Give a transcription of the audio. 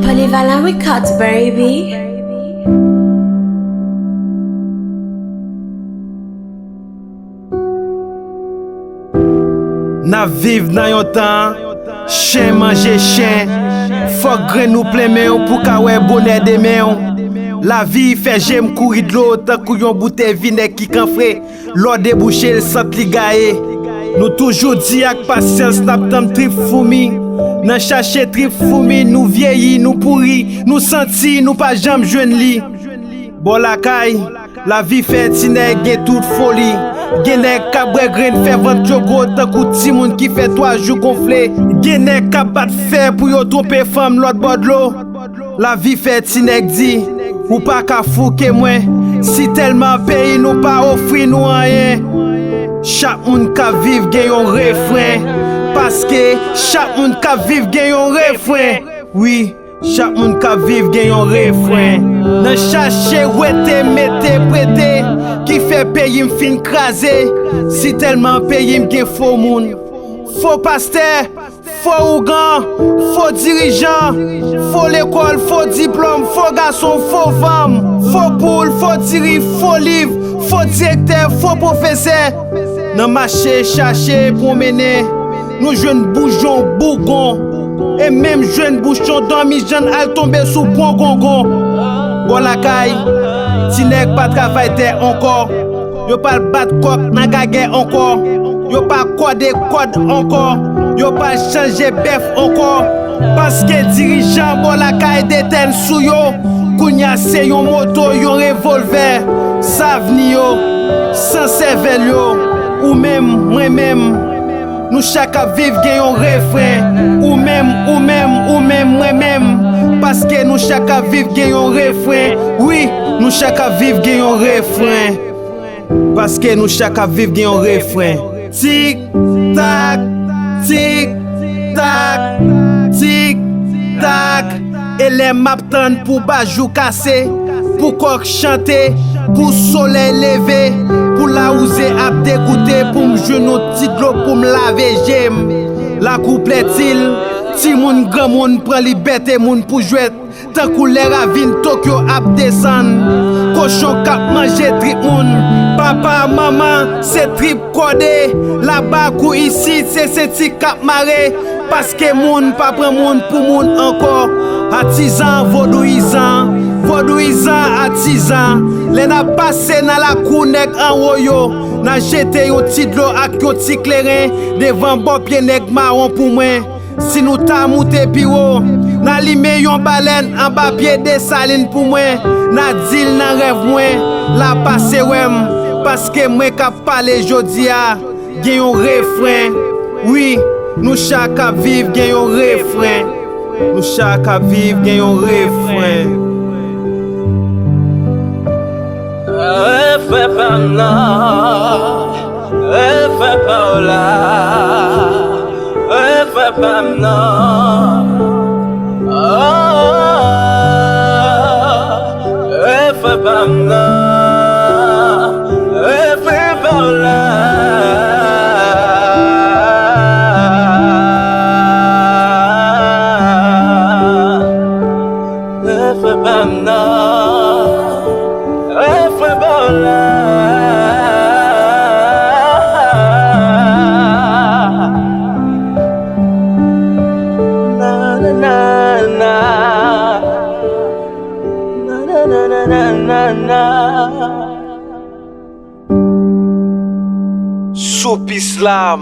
Polyvalent Records, baby. Na viv nan yon tan, chien manje chien. Fok gren nou ple men pou ka wè bonè de men. La vie fait j'aime courir de l'eau tant qu'on yon bouteille vinaigre qui canfre. L'eau débouché le sant li gaye. Nous toujours dit avec patience n'ap tam trip foumi. Nan chercher trip foumi, nous vieilli, nous pourri, nous senti, nous pas jamais jeune li. Bon la caille, la vie fait tinèg gen toute folie. Genèk ka bre grain fait vent choco tant kou ti moun qui fait 3 jours gonflé. Genèk ka bat fer pour yo tromper femme l'autre bord de l'eau. La vie fait tinèg dit ou pas ka fouke mwen. Si tellement pays nous pas offri nous rien. Chaque moun ka vive gen yon refrain. Parce que chaque moun ka vive gen yon refrain. Oui, chaque moun ka vive gen yon refrain. Nan chache wete mette prêté qui fait pays m'fin krasé. Si tellement pays m'gen faux moun. Faux pasteur, faux ougan, faux dirigeant, faux l'école, faux diplôme, faux garçon, faux femme, faux poule, faux diri, faux livre, faux directeur, faux professeur. Nan marché chercher pour mener, nous jeunes bougeons bougon. Et même jeune bouchon dormi jeune al tomber sous pont gongon. Bon la caille, ti nèg pas travailler encore. Yo pas battre coq nan gagé encore. Yo pas code encore. Yo pas changer bef encore. Parce que dirigeant bon la caille déten sou yo. Kounya se yon moto, yon revolver. Savni yo, sans cervelle yo. Ou même, moi-même. Nous chaque vive gen yon refrain. Ou même, moi-même. Parce que nous chaque vive gen yon refrain. Oui, nous chaque vive gen yon refrain. Parce que nous chaque vive gen yon refrain. Tic tac, tic tac, tic tac. Et les m'attendent pour bajou cassé, pour coq chanter, pour soleil levé, pour la ouze ap dégoûter, pour m'jounou petit l'eau pour m'laver j'aime. La couplet-il, ti moun grand moun prend liberté moun pour jouer. Tant kou lè ravine Tokyo ap descend. Cochon kap manje trip moun. Papa, maman, c'est trip codé. Là-bas kou ici, c'est ti kap maré. Parce que moun pa pran moun pour moun encore. Artisan, vaudouisant, artisan. Lè na passe nan la kou nèg en royo. Na jete yon ti d'lo ak yon ti clairin. Devant bon pied nèg marron pour moi. Si nous ta monté piro, na lime yon baleine en bas pied de saline pour moi. Na dil nan rêve moi, la passe wem. Parce que moi ka parler jodi a, gen yon refrain. Oui, nous chaque vive gen yon refrain. Nous chaque vive gen yon refrain. Fais pas non, fais pas là. Fais pas non, fais pas non, fais pas là. Fais pas non, fais pas là. Soup Islam.